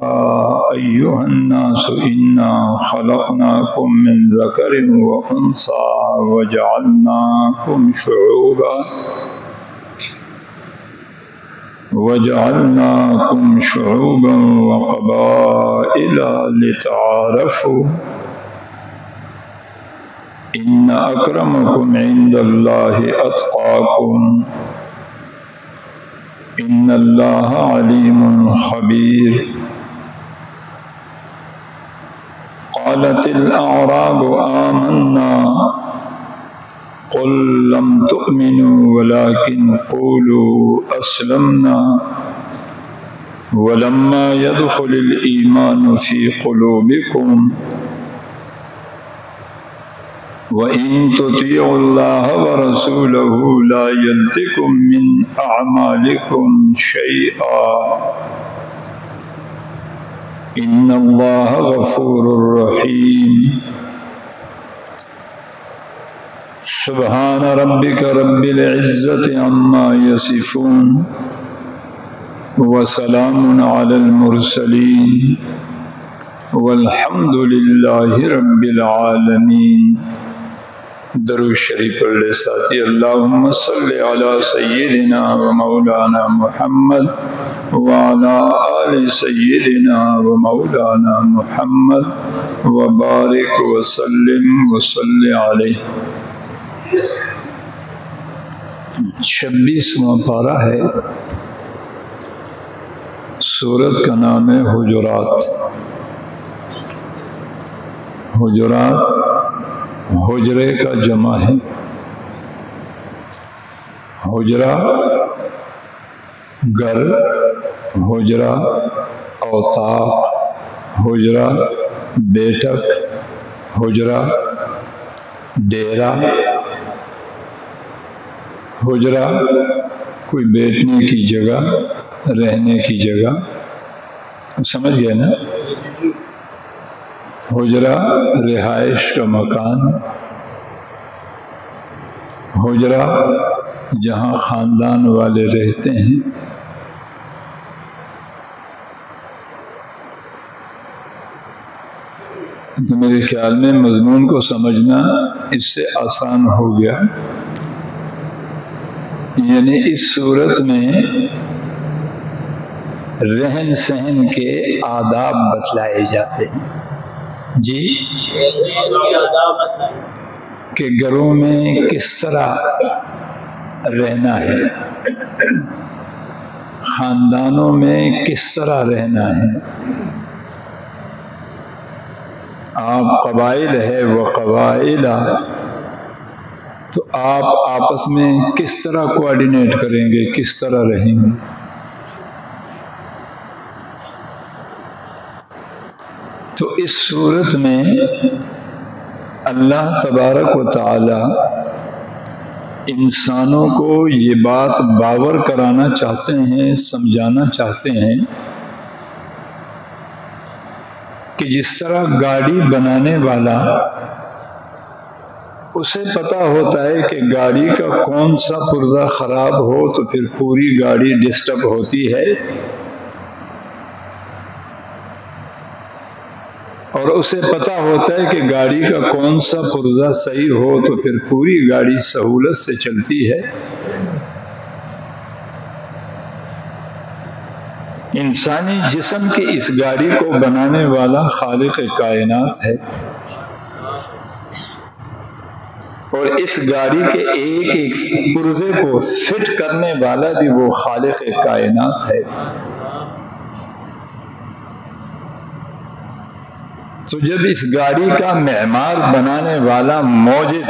أيها الناس إنا خلقناكم من ذكر وأنثى وجعلناكم شعوبا وقبائل لتعارفوا إن أكرمكم عند الله أتقاكم إن الله عليم خبير قالت الأعراب آمنا قل لم تؤمنوا ولكن قولوا أسلمنا ولما يدخل الإيمان في قلوبكم وَإِن تُطِيعُوا اللَّهَ وَرَسُولَهُ لَا يَلْتِكُم مِّنْ أَعْمَالِكُمْ شَيْئًا إِنَّ اللَّهَ غَفُورٌ رَّحِيمٌ سبحان ربك رب العزة عما يصفون وسلام على المرسلين والحمد لله رب العالمين. درود شریف پڑھ لے ساتھی. اللہم صلی علی سیدنا و مولانا محمد وعلی آل سیدنا و مولانا محمد وبارک وسلم وصلی علیہ. 26واں پارہ ہے. سورت کا نام ہے حجرات. حجرات حجرے کا جمع ہے. حجرہ گھر، حجرہ اوطاق، حجرہ بیٹھک، حجرہ ڈیرا. حجرہ کوئی بیٹھنے کی جگہ، رہنے کی جگہ. سمجھ گئے نا؟ حجرہ رہائش کا مکان، حجرہ جہاں خاندان والے رہتے ہیں. تو میرے خیال میں مضمون کو سمجھنا اس سے آسان ہو گیا. یعنی اس صورت میں رہن سہن کے آداب بتلائے جاتے ہیں. جی، کہ گھروں میں کس طرح رہنا ہے، خاندانوں میں کس طرح رہنا ہے. آپ قبائل ہے وہ قبائل، تو آپ آپس میں کس طرح کوآرڈینیٹ کریں گے، کس طرح رہیں گے. تو اس صورت میں اللہ تبارک و تعالی انسانوں کو یہ بات باور کرانا چاہتے ہیں، سمجھانا چاہتے ہیں کہ جس طرح گاڑی بنانے والا اسے پتہ ہوتا ہے کہ گاڑی کا کون سا پرزہ خراب ہو تو پھر پوری گاڑی ڈسٹرب ہوتی ہے، اور اسے پتہ ہوتا ہے کہ گاڑی کا کون سا پرزہ صحیح ہو تو پھر پوری گاڑی سہولت سے چلتی ہے. انسانی جسم کی اس گاڑی کو بنانے والا خالق کائنات ہے، اور اس گاڑی کے ایک ایک پرزے کو فٹ کرنے والا بھی وہ خالق کائنات ہے. تو جب اس گاڑی کا معمار بنانے والا موجد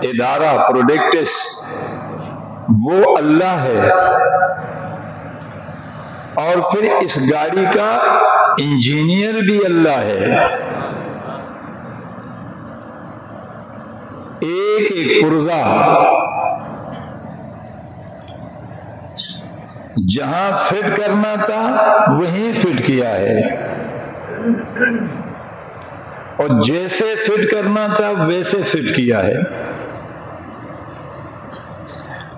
ادارہ پروڈکٹس وہ اللہ ہے، اور پھر اس گاڑی کا انجینئر بھی اللہ ہے. ایک ایک پرزہ جہاں فٹ کرنا تھا وہیں فٹ کیا ہے، اور جیسے فٹ کرنا تھا ویسے فٹ کیا ہے.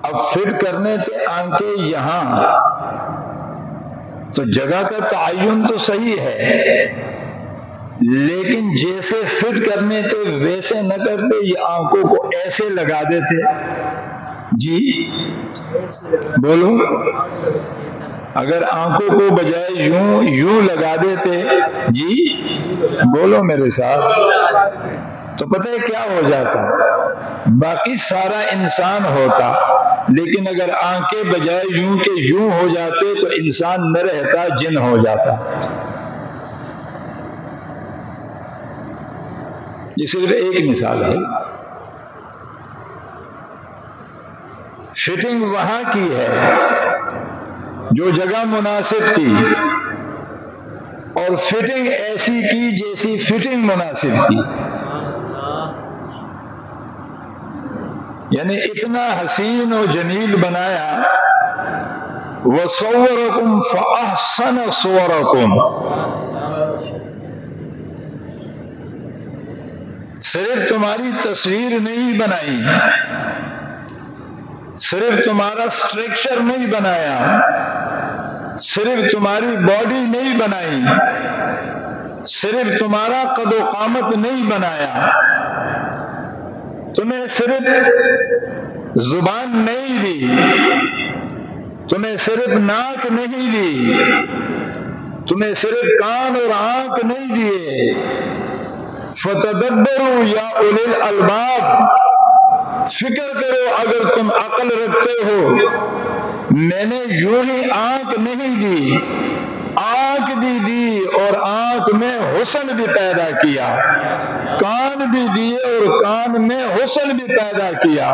اب فٹ کرنے تھے آنکھیں یہاں، تو جگہ کا تعین تو صحیح ہے، لیکن جیسے فٹ کرنے تھے ویسے نہ کرتے، یہ آنکھوں کو ایسے لگا دیتے. جی بولو، اگر آنکھوں کو بجائے یوں لگا دیتے، جی بولو میرے ساتھ، تو پتہ ہے کیا ہو جاتا؟ باقی سارا انسان ہوتا، لیکن اگر آنکھیں بجائے یوں کے یوں ہو جاتے تو انسان نہ رہتا، جن ہو جاتا. یہ صرف ایک مثال ہے. فٹنگ وہاں کی ہے جو جگہ مناسب تھی، اور فٹنگ ایسی کی جیسی فٹنگ مناسب تھی. یعنی اتنا حسین و جمیل بنایا، وَصَوَّرَكُمْ فَأَحْسَنَ صُوَرَكُمْ. صرف تمہاری تصویر نہیں بنائی، صرف تمہارا اسٹرکچر نہیں بنایا، صرف تمہاری باڈی نہیں بنائی، صرف تمہارا قد و قامت نہیں بنایا، تمہیں صرف زبان نہیں دی، تمہیں صرف ناک نہیں دی، تمہیں صرف کان اور آنکھ نہیں دیے. فَتَدَبَّرُوا يَا أُولِي الْأَلْبَابِ، فکر کرو اگر تم عقل رکھتے ہو. میں نے یوں ہی آنکھ نہیں دی، آنکھ بھی دی اور آنکھ میں حسن بھی پیدا کیا، کان بھی دیے اور کان میں حسن بھی پیدا کیا،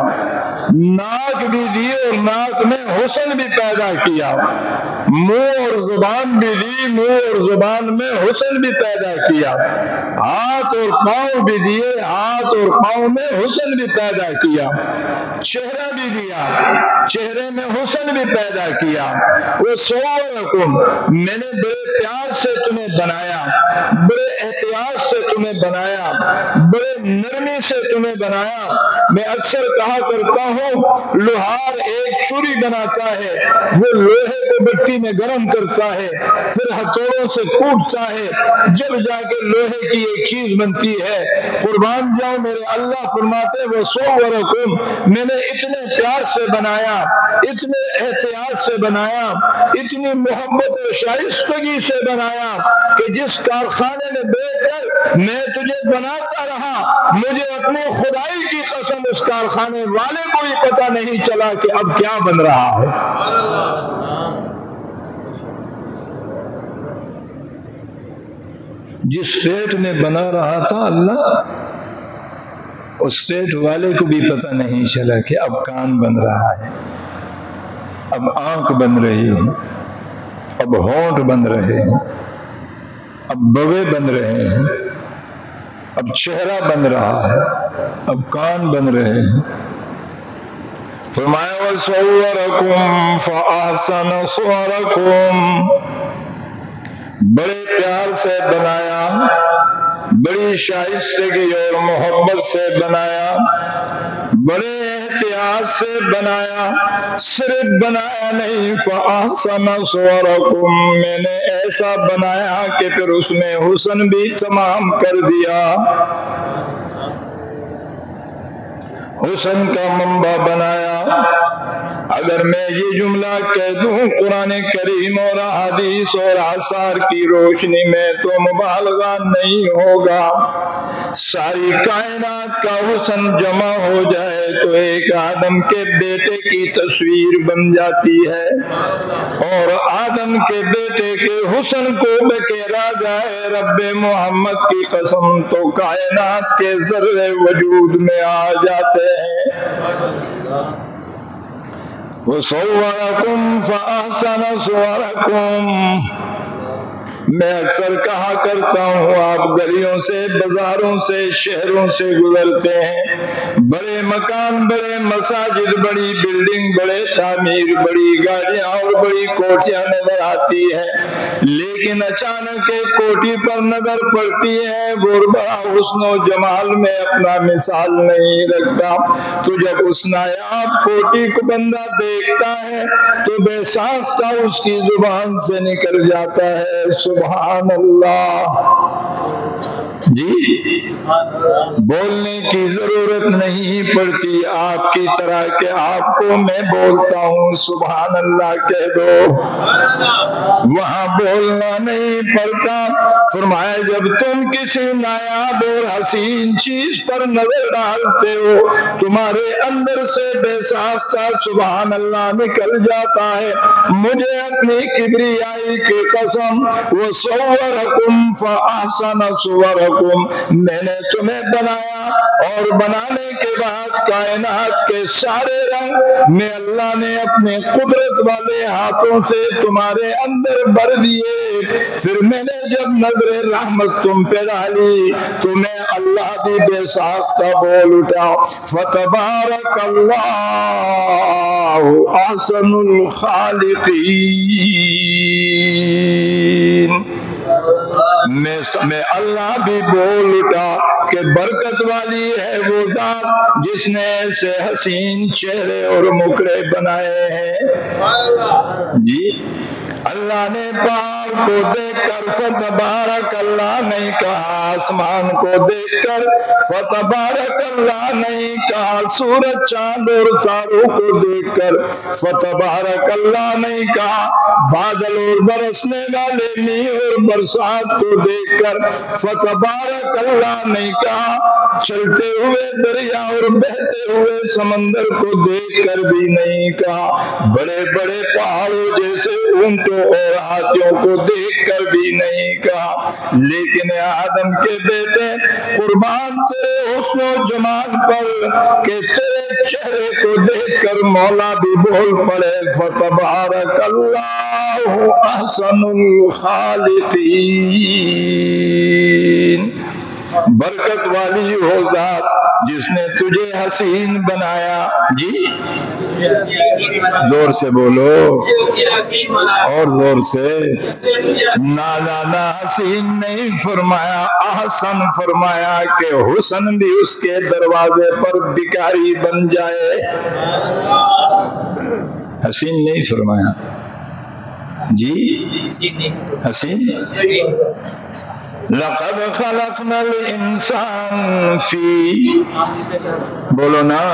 ناک بھی دیے اور ناک میں حسن بھی پیدا کیا، منہ اور زبان بھی دی، منہ اور زبان میں حسن بھی پیدا کیا، ہاتھ اور پاؤں بھی دیے، ہاتھ اور پاؤں میں حسن بھی پیدا کیا، چہرہ بھی دیا، چہرے میں حسن بھی پیدا کیا. وَصَوَّرَكُمْ، میں نے بڑے پیار سے تمہیں بنایا، بڑے احتیاط سے تمہیں بنایا، بڑے نرمی سے تمہیں بنایا. میں اکثر کہا کرتا ہوں، لوہار ایک چوری بناتا ہے، وہ لوہے کو مٹی میں گرم کرتا ہے، پھر ہتھوڑوں سے کوٹتا ہے، جب جا کے لوہے کی ایک چیز بنتی ہے. قربان جاؤ میرے اللہ فرماتے وَصَوَّرَكُمْ، میں نے اتنے پیار سے بنایا، اتنے احتیاط سے بنایا، اتنی محبت و شائستگی سے بنایا کہ جس کارخانے میں بیٹھ کر میں تجھے بناتا رہا، مجھے اپنی خدائی کی قسم اس کارخانے والے کو ہی پتہ نہیں چلا کہ اب کیا بن رہا ہے. جس پیٹ میں بنا رہا تھا اللہ، اس پیٹ والے کو بھی پتہ نہیں چلا کہ اب کان بن رہا ہے، اب آنکھ بن رہی ہے، اب ہونٹ بن رہے ہیں، اب بوے بن رہے ہیں، اب چہرہ بن رہا ہے، اب کان بن رہے ہیں. فرمایا وَصَوَّرَكُمْ فَأَحْسَنَ صُوَرَكُمْ، بڑے پیار سے بنایا، بڑی شائستگی اور محبت سے بنایا، بڑے احتیاط سے بنایا. صرف بنایا نہیں، فَأَحْسَنَ صُوَرَكُمْ، میں نے ایسا بنایا کہ پھر اس میں حسن بھی تمام کر دیا، حسن کا منبع بنایا. اگر میں یہ جملہ کہہ دوں قرآن کریم اور احادیث اور آثار کی روشنی میں تو مبالغہ نہیں ہوگا. ساری کائنات کا حسن جمع ہو جائے تو ایک آدم کے بیٹے کی تصویر بن جاتی ہے، اور آدم کے بیٹے کے حسن کو بکیرا جائے رب محمد کی قسم تو کائنات کے ذرے وجود میں آ جاتے ہیں. وَصَوَّرَكُمْ فَأَحْسَنَ صُوَرَكُمْ. میں اکثر کہا کرتا ہوں، آپ گلیوں سے، بازاروں سے، شہروں سے گزرتے ہیں، بڑے مکان، بڑے مساجد، بڑی بلڈنگ، بڑے تعمیر، بڑی گاڑیاں اور بڑی کوٹیاں نظر آتی ہیں، لیکن اچانک ایک کوٹھی پر نظر پڑتی ہے، وہ بڑا حسن و جمال میں اپنا مثال نہیں رکھتا، تو جب اس نایاب کوٹھی کو بندہ دیکھتا ہے تو بے ساختہ اس کی زبان سے نکل جاتا ہے سبحان اللہ۔ جی بولنے کی ضرورت نہیں پڑتی آپ کی طرح کہ آپ کو میں بولتا ہوں سبحان اللہ کہہ دو، وہاں بولنا نہیں پڑتا۔ فرمایا جب تم کسی نایاب اور حسین چیز پر نظر ڈالتے ہو تمہارے اندر سے بے ساختہ سبحان اللہ نکل جاتا ہے، مجھے اپنی کبریائی کی قسم وَصَوَّرَكُمْ فَأَحْسَنَ صُوَرَكُمْ، میں نے تمہیں بنایا اور بنانے کے بعد کائنات کے سارے رنگ میں اللہ نے اپنے قدرت والے ہاتھوں سے تمہارے اندر بھر دیے، پھر میں نے جب نظر رحمت تم پہ ڈالی تو میں اللہ بھی بے ساختہ بول اٹھا فَتَبَارَكَ اللَّهُ أَحْسَنُ الْخَالِقِينَ۔ میں اللہ بھی بول اٹھا کہ برکت والی ہے وہ ذات جس نے ایسے حسین چہرے اور مکڑے بنائے ہیں۔ جی اللہ نے پہاڑ کو دیکھ کر فتبارک اللہ نہیں کہا، آسمان کو دیکھ کر فتبارک اللہ نہیں کہا، سورج چاند اور تاروں کو دیکھ کر فتبارک اللہ نہیں کہا، بادل اور برسنے والے میہ اور برسات کو دیکھ کر فتبارک اللہ نہیں کہا، چلتے ہوئے دریا اور بہتے ہوئے سمندر کو دیکھ کر بھی نہیں کہا، بڑے بڑے پہاڑوں جیسے اونٹوں اور ہاتھیوں کو دیکھ کر بھی نہیں کہا، لیکن آدم کے بیٹے قربان تیرے حسن و جمال پر کہ تیرے چہرے کو دیکھ کر مولا بھی بول پڑے فتبارک اللہ احسن الخالقین۔ برکت والی ہو ذات جس نے تجھے حسین بنایا۔ جی زور سے بولو اور زور سے، نانا حسین نہیں فرمایا، احسن فرمایا کہ حسن بھی اس کے دروازے پر بھکاری بن جائے، حسین نہیں فرمایا۔ جی حسین لقد خلقنا الانسان فی، بولو نا،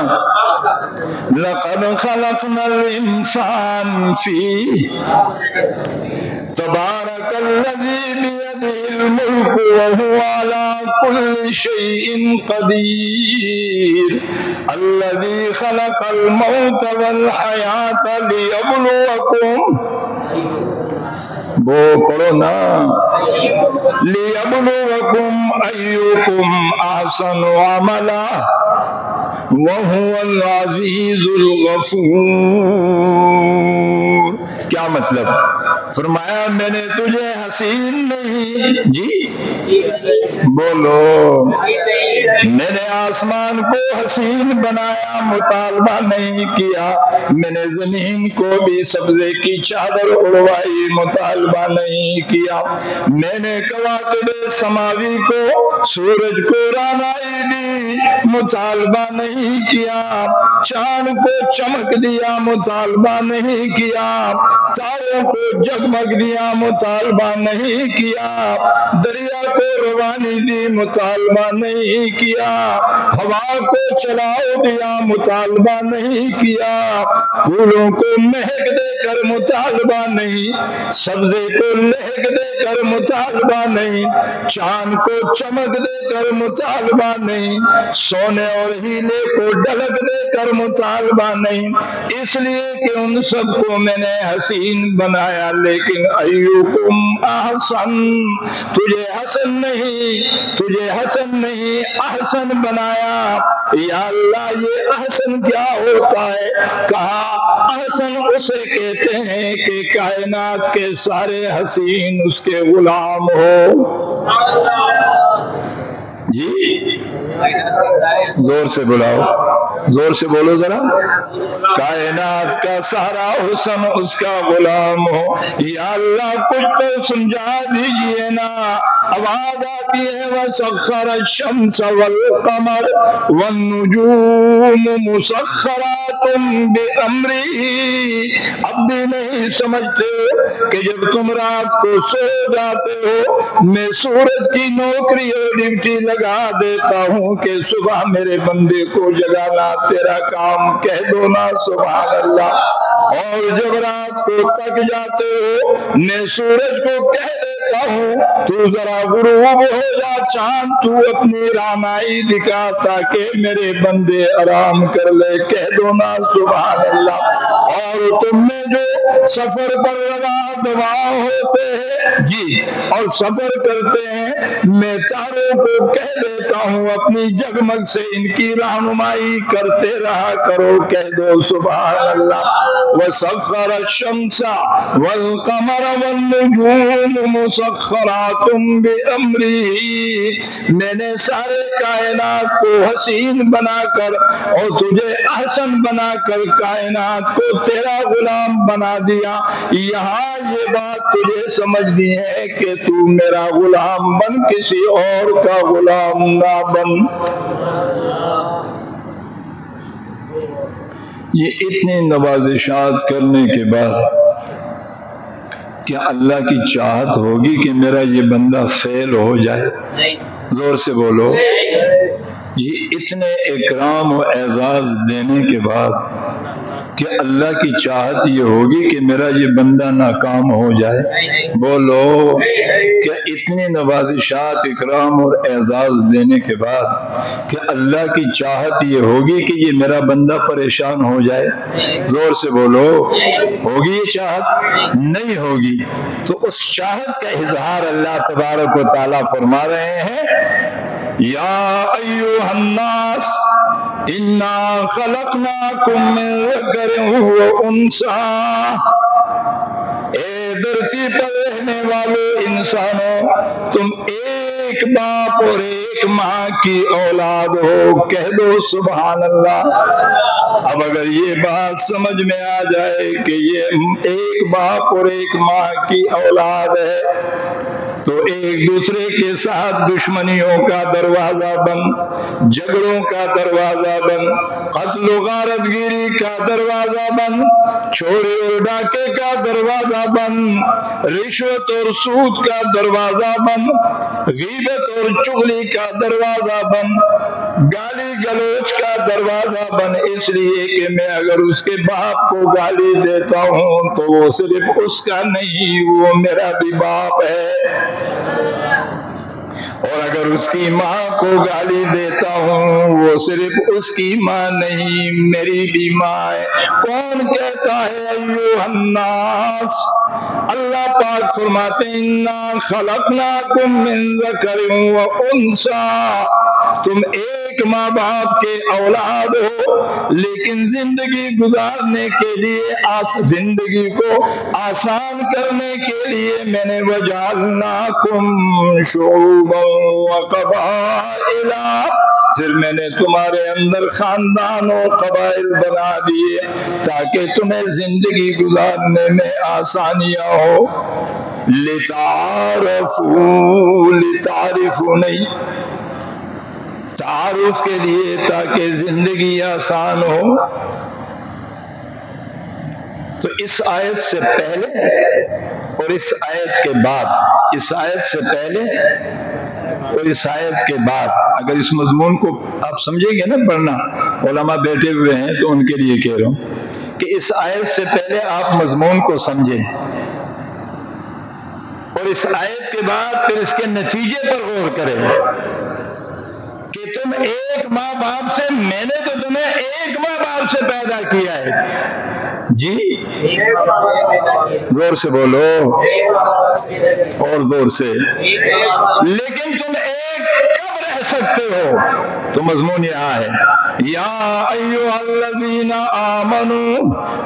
لقد خلقنا الانسان فی تبارک الذی بیدہ الملک وهو على كل شیء قدیر الذی خلق الموت والحیاة لیبلوکم، وہ پڑھو نا، لیبلوکم ایکم احسن عملا وہو العزیز الغفور۔ کیا مطلب؟ فرمایا میں نے تجھے حسین نہیں، جی بولو، میں نے آسمان کو حسین بنایا، مطالبہ نہیں کیا، میں نے زمین کو بھی سبزے کی چادر اڑوائی، مطالبہ نہیں کیا، میں نے کواکب سماوی کو سورج کو رانائی دی، مطالبہ نہیں کیا، چاند کو چمک دیا، مطالبہ نہیں کیا، تاروں کو جگمگ دیا، مطالبہ نہیں کیا، دریا کو روانی دی، مطالبہ نہیں کیا، ہوا کو چلاؤ دیا، مطالبہ نہیں کیا، پھولوں کو مہک دے کر مطالبہ نہیں، سبزے کو لہک دے کر مطالبہ نہیں، چاند کو چمک دے کر مطالبہ نہیں، سونے اور ہیلے کو ڈھلک دے کر مطالبہ نہیں، اس لیے کہ ان سب کو میں نے حسین بنایا، لیکن ایوکم احسن، تجھے حسن نہیں، تجھے حسن نہیں احسن بنایا۔ یا اللہ یہ احسن کیا ہوتا ہے؟ کہا احسن اسے کہتے ہیں کہ کائنات کے سارے حسین اس کے غلام ہو۔ جی زور سے بلاؤ, زور سے بولو ذرا. کائنات کا سارا حسن اس کا غلام ہو, یا اللہ کچھ تو سمجھا دیجئے نا. آواز آتی ہے وَسَخَّرَ الشَّمْسَ وَالْقَمَرَ وَالنُّجُومُ مُسَخَّرَاتٌ بِأَمْرِهِ. اب بھی نہیں سمجھتے کہ جب تم رات کو سو جاتے ہو میں سورج کی نوکری اور ڈیوٹی لگا دیتا ہوں کہ صبح میرے بندے کو جگانا تیرا کام, کہہ دو نا سبحان اللہ. اور جب رات کو تک جاتے ہو میں سورج کو کہہ دیتا ہوں تو ذرا غروب ہو جا چاند, تو اپنی رانائی دکھا تاکہ میرے بندے آرام کر لے, کہہ دو نا سبحان اللہ. اور تم میں جو سفر پر روا دوا ہوتے ہیں جی اور سفر کرتے ہیں میں تاروں کو کہہ دیتا ہوں اپنی جگمگ سے ان کی رہنمائی کرتے رہا کرو, کہہ دو سبحان اللہ. وَسَخَّرَ الشَّمْسَ وَالْقَمَرَ وَالنُّجُومُ مُسَخَّرَاتٌ بِأَمْرِهِ. میں نے سارے کائنات کو حسین بنا کر اور تجھے احسن بنا کر کائنات کو تیرا غلام بنا دیا. یہاں یہ بات تجھے سمجھنی ہے کہ تو میرا غلام بن, کسی اور کا غلام نہ بن. یہ اتنی نوازشات کرنے کے بعد کیا اللہ کی چاہت ہوگی کہ میرا یہ بندہ فیل ہو جائے؟ زور سے بولو. یہ اتنے اکرام و اعزاز دینے کے بعد کہ اللہ کی چاہت یہ ہوگی کہ میرا یہ بندہ ناکام ہو جائے؟ بولو. کہ اتنی نوازشات اکرام اور اعزاز دینے کے بعد کہ اللہ کی چاہت یہ ہوگی کہ یہ میرا بندہ پریشان ہو جائے؟ زور سے بولو. ہوگی یہ چاہت؟ نہیں ہوگی. تو اس چاہت کا اظہار اللہ تبارک و تعالیٰ فرما رہے ہیں یا ایھا الناس انا خلقناکم من ذکر و انثی. اے دھرتی پر رہنے والے انسانوں, تم ایک باپ اور ایک ماں کی اولاد ہو, کہہ دو سبحان اللہ. اب اگر یہ بات سمجھ میں آ جائے کہ یہ ایک باپ اور ایک ماں کی اولاد ہے تو ایک دوسرے کے ساتھ دشمنیوں کا دروازہ بند, جھگڑوں کا دروازہ بند, قتل و غارت گیری کا دروازہ بند, چوری اور ڈاکے کا دروازہ بند, رشوت اور سود کا دروازہ بند, غیبت اور چغلی کا دروازہ بند, گالی گلوچ کا دروازہ بند. اس لیے کہ میں اگر اس کے باپ کو گالی دیتا ہوں تو وہ صرف اس کا نہیں, وہ میرا بھی باپ ہے. اور اگر اس کی ماں کو گالی دیتا ہوں وہ صرف اس کی ماں نہیں, میری بھی ماں ہے. کون کہتا ہے ایھا الناس؟ اللہ پاک فرماتے ہیں انا خلقناکم من ذکر و انثی. تم ایک ماں باپ کے اولاد ہو لیکن زندگی گزارنے کے لیے زندگی کو آسان کرنے کے لیے میں نے وجعلناکم شعوبا وقبائل, پھر میں نے تمہارے اندر خاندان و قبائل بنا دیے تاکہ تمہیں زندگی گزارنے میں آسانیاں ہو. لتعارفوا نہیں, تعارف کے لیے تاکہ زندگی آسان ہو. تو اس آیت سے پہلے اور اس آیت کے بعد, اس آیت سے پہلے اور اس آیت کے بعد اگر اس مضمون کو آپ سمجھیں گے نا پڑھنا, علماء بیٹھے ہوئے ہیں تو ان کے لیے کہہ رہا ہوں کہ اس آیت سے پہلے آپ مضمون کو سمجھیں اور اس آیت کے بعد پھر اس کے نتیجے پر غور کریں کہ تم ایک ماں باپ سے, میں نے تو تمہیں ایک ماں باپ سے پیدا کیا ہے جی, زور سے بولو اور زور سے. لیکن تم ایک کب رہ سکتے ہو؟ تو مضمون یہاں ہے یا ایھا الذین آمنوا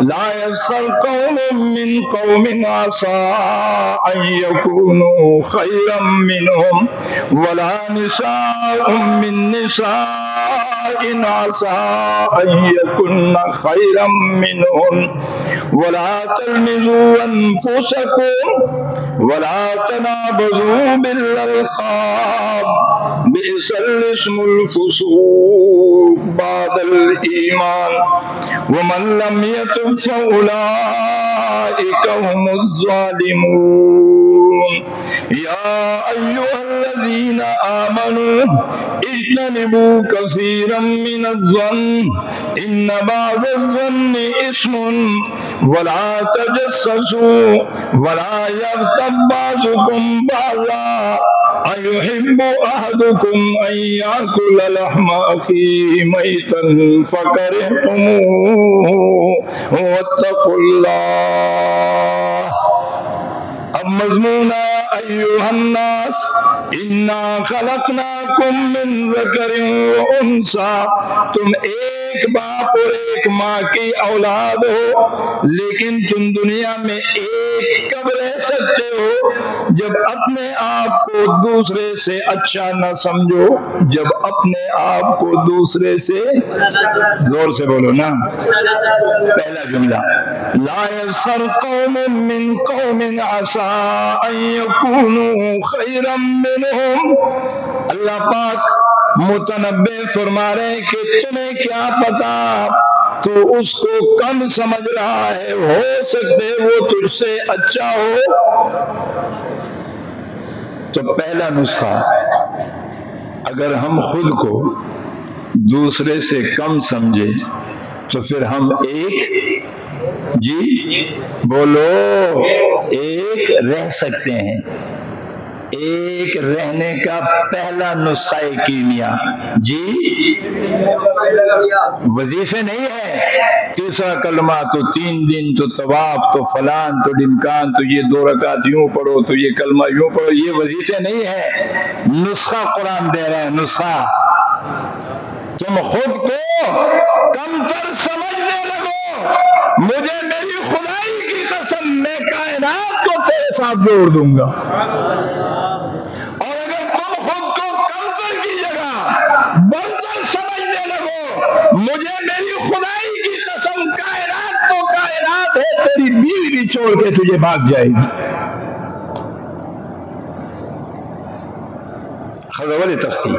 لا یسخر قوم من قوم عسى ان یکونوا خیرا منهم ولا نساء من نساء عسى ان یکن خیرا منهم ولا تلمزوا انفسکم ولا تنابزوا بالالقاب بئس الاسم الفسوق بعد الایمان ومن لم يتب فاولئک هم الظالمون یا ایھا الذین آمنوا اجتنبوا کثیرا من الظن ان بعض الظن اثم ولا تجسسوا ولا یغتب بعضکم بعضا ایحب احدکم ان یاکل لحم اخیہ میتا فکرہتموہ واتقوا اللہ. اب مضمون ایھا الناس انا خلقناکم من ذکر و انثی، تم ایک باپ اور ایک ماں کی اولاد ہو، لیکن تم دنیا میں ایک کب رہ سکتے ہو جب اپنے آپ کو دوسرے سے اچھا نہ سمجھو، جب اپنے آپ کو دوسرے سے، زور سے بولو نا، پہلا جملہ لا یسخر قوم من قوم عسى ان یکونوا خیرا منهم. اللہ پاک متنبع فرما رہے ہیں کہ تمہیں کیا پتا، تو اس کو کم سمجھ رہا ہے، ہو سکتے وہ تجھ سے اچھا ہو. تو پہلا نسخہ، اگر ہم خود کو دوسرے سے کم سمجھے تو پھر ہم ایک، جی بولو، ایک رہ سکتے ہیں. ایک رہنے کا پہلا نسخہ کیمیا، جی وظیفے نہیں ہے. تیسرا کلمہ تو 3 دن، تو طواف، تو فلان، تو ڈمکان، تو یہ 2 رکعت یوں پڑھو، تو یہ کلمہ یوں پڑھو، یہ وظیفے نہیں ہے. نسخہ قرآن دے رہے ہیں، نسخہ. تم خود کو کم تر سمجھنے لگو. مجھے میری خدائی کی قسم، میں کائنات کو تیرے ساتھ جوڑ دوں گا. اور اگر تم خود کو کمتر کی جگہ برتر سمجھنے لگو، مجھے میری خدائی کی قسم، کائنات تو کائنات ہے، تیری بیوی بھی چھوڑ کے تجھے بھاگ جائے گی. خضر ولی تختی،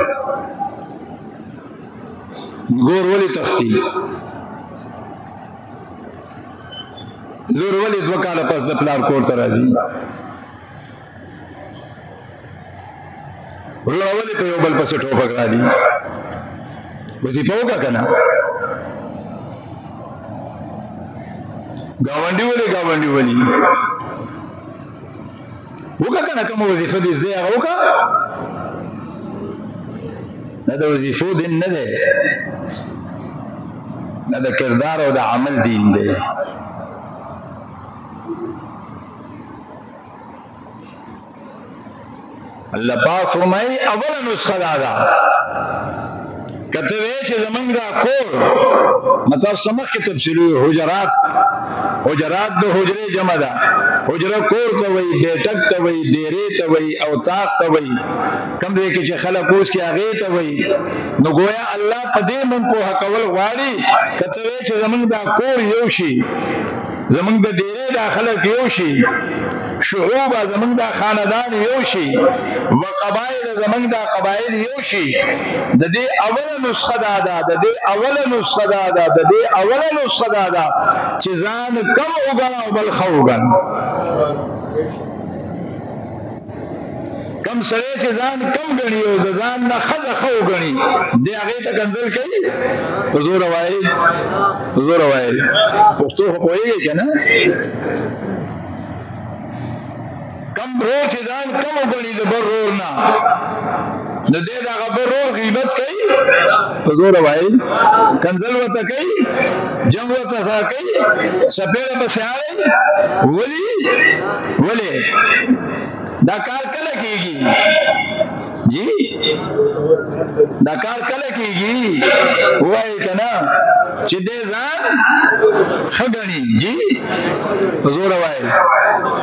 گور ولی تختی، لور ولی 2 کاله پس د پلار کور ته راځي. ورور ولی په یو بل پسې ټوپک راځي. وظیفه وکړه که نه؟ ګاونډي ولی وکړه که نه؟ کومه وظیفه دې زده هغه وکړه. نه د وظیفو دین نه دی، نه د کردار او د عمل دین دی. اللہ پاک فرمائی اول نسخہ دادا کہتے ہوئے کہ زمین دا کور مطلب سمخ کی تفصیلی حجرات دو حجرے جمع دا. حجرہ کور توئی، بیٹک توئی، دیرے توئی، اوتاق توئی، کم دے کے چھے خلق اس کی آگے توئی. نو گویا اللہ پدے من کو حقول غواری کہتے ہوئے کہ زمین دا کور یوشی، زمین دا دیرے دا خلق یوشی، شعوب زمن دا خاندان یوشی، و قبائل زمن دا قبائل یوشی. دا دے اول نسخہ دادا، دا دے اول نسخہ دادا، دا دے اول نسخہ دادا چیزان کم اگنا و بلخ اگن. کم سرے چیزان کم گنی ہو، دزان نا خز خو گنی، دے آگئی تک انزل کئی پزور آوائی پختو خوئی گئی کیا نا؟ کم رو چیزان کم اگنی دے بر رورنا، دے دا غبر رور غیبت کئی پزور آوائی، کنزل وطا کئی، جنگ وطا سا کئی، سپیر بسیارے ولی دا کار کل کی گی جی دا کار کله کیږي وای کنه چې دې ځان خګنی جی حضور وای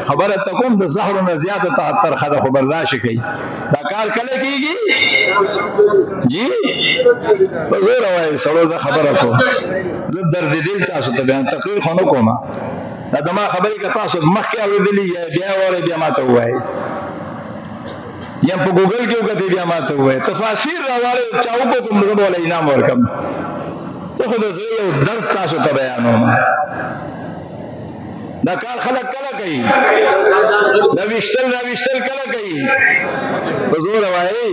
خبره تکوم د زهر نه زیاته تر خدا خبر راشه کوي دا کار کله کیږي جی حضور وای سره دا خبره کو زه درد دل تاسو ته بیان تقریر خو نه کوم دا ما خبرې که تاسو مخکې اورېدلي بیا وره بیا ماته ووایئ یا په ګوګل کې وکتئ بیا ماته ووایئ تفاسیر راواړئ چا وکتو زه به وله انعام ورکړم زه خو د زړه یو درد تاسو ته بیانوم دا کار خلک کله کوي دا ویشتل کله کوي په زوره وایي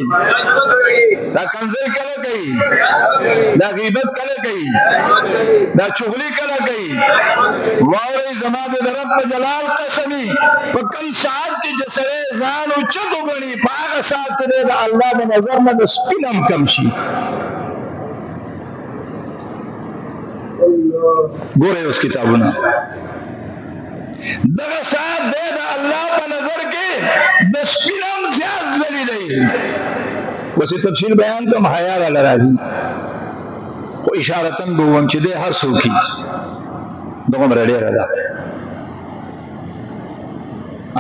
دا کنځل کله کوي دا غیبت کله کوي دا چغلي کله کوي واورئ زما د رب په جلال قسمي په کوم ساعت کې چې سړی ځان اوچت وګڼي په هغه ساعت کې د الله د نظر نه د سپین هم کم شي ګورئ اوس کتابونه دغه ساعت دی د الله په نظر کې د سپین هم زیات ذلیل دی بس تفصیل بیان کوم حیا راله راځي خو اشارتن به ووایم چې دی هر څوک وي دومره ډېره ده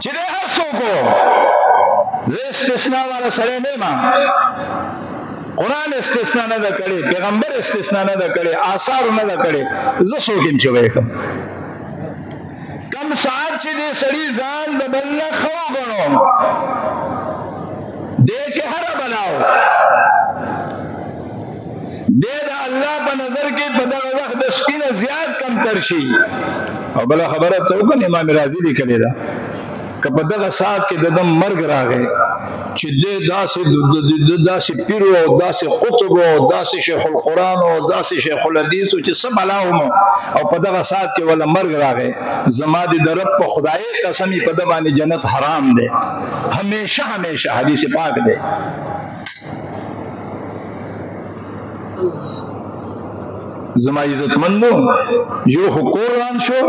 چې دی هر څوک و زه استثنا والا سړی نه یم قرآن استثنا نه ده کړې پیغمبر استثنا نه ده کړې آثار نه ده کړې زه څوک یم چې وایې کوم کم ساعت چې دې سړي ځان د بل نه ښه وګڼو دې چې هره بلاو دې د الله په نظر کې په دغه وخت د سپینه زیات کم تر شي او بله خبره ته وکړم امام رازي لیکلې ده که په دغه ساعت کې د دم مرګ راغی چې داسې پیر او داسې قطب او داسې شیخ القرآن او داسې شیخ الحدیث چې څه بلا ومو او په دغه ساعت کې ولا مرګ راغی زما د رب په خدای قسمي په ده باندې جنت حرام دی همیشه همیشه حدیث پاک دی زما عزتمندو یو خو کور روان شو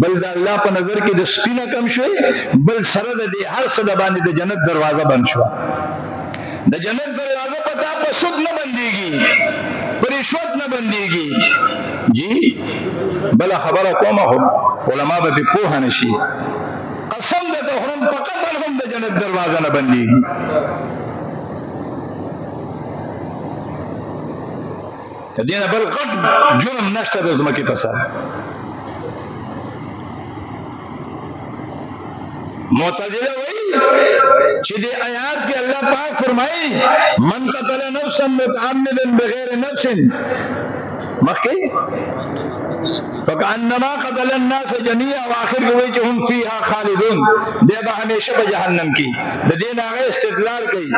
بل د الله په نظر کې د سپینه کم شوی بل سره د دې هر څه د باندې د جنت دروازه بند شوه د جنت دروازه په تا په سود نه بندېږي په رشوت نه بندېږي جی بله خبره کومه خو علما به پې پوهه نه شي قسم درته خورم په قتل هم د جنت دروازه نه بندېږي دینه بل غټ جرم نشته د ځمکې په سر معتزله وایي چې دې آیات کې الله پاک فرمایي من قتل نفسا متعمدا بغیر نفس مخکې فکأنما قتل الناس جميعا واخر کې وایي چې هم فيها خالدون دی به همیشه په جهنم کې د دې نه هغه استدلال کوي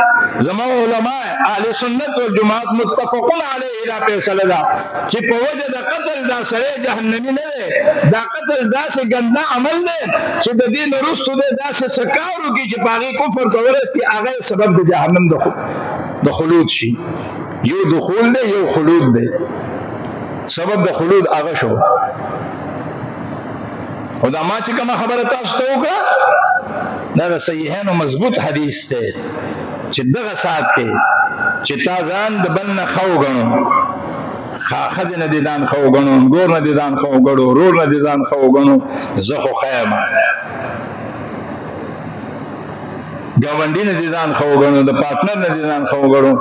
زموږ علما اهل سنت والجماعت متفقون علیه دا فیصله ده چې په وجه د قتل دا سړی جهنمي نه دی دا قتل داسې ګنده عمل دی چې د دې نه وروسته دی داسې څه کار وکړي چې په هغې کفر ته ورسي هغه سبب د جهنم د خلود شي یو دخول دی یو خلود دی سبب د خلود هغه شو او دا ما چې کومه خبره تاسو ته وکړه دا د صحیحینو مضبوط حدیث دی چې دغه ساعت کې چې تا ځان د بل نه ښه وګڼو ښځې نه دې ځان ښه وګڼو ګور نه دې ځان ښه وګڼو ورور نه دې ځان ښه وګڼو زه خو ښه یم ګاونډي نه دې ځان ښه وګڼو د پارټنر نه دې ځان ښه وګڼو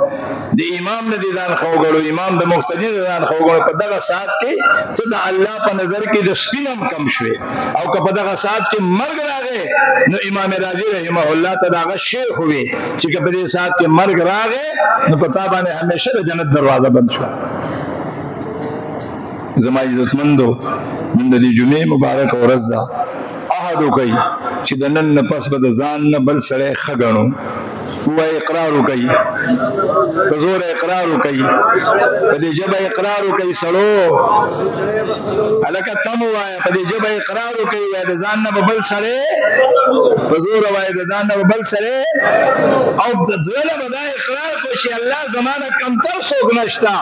د امام نه دې ځان ښه وګڼو امام د مقتدي نه ځان ښه وګڼو په دغه ساعت کې ته د الله په نظر کې د سپین هم کم شوې او که په دغه ساعت کې مرګ راغی نو امام رازي رحمه الله ته د هغه شیخ وي چې که په دې ساعت کې مرګ راغی نو په تا باندې همیشه د جنت دروازه بند شوه زما عزتمندو نن د دې جمعې مبارکه ورځ ده عهد وکړئ چې د نن نه پس به د ځان نه بل سړی ښه ګڼو ووایئ اقرار وکړئ په زوره اقرار وکړئ په دې ژبه اقرار وکړئ سړو هلکه تم ووایه په دې ژبه اقرار وکړئ وایه د ځان نه به بل سړی په زوره وایه د ځان نه به بل سړی او د زړه نه به دا اقرار کړو چې الله زما نه کمتر څوک نشته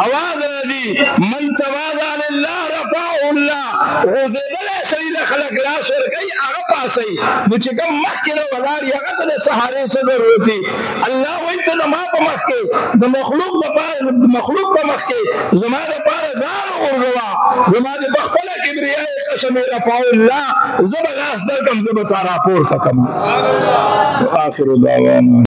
اواز راځي من تواضع الله رفعه الله غوځېدلی سړي له خلک لاس ورکوي هغه پاسوي نو چې کوم مخکې نه ولاړ وي هغه ته د سهارې څه ضرورت وي الله وایي ته زما په مخ کې د مخلوق په مخ کې زما دپاره ځان وغورځوه زما د په خپله کبریایي قسم رفعه الله زه به لاس درکړم زه به تا راپورته کړم آخر دعوانا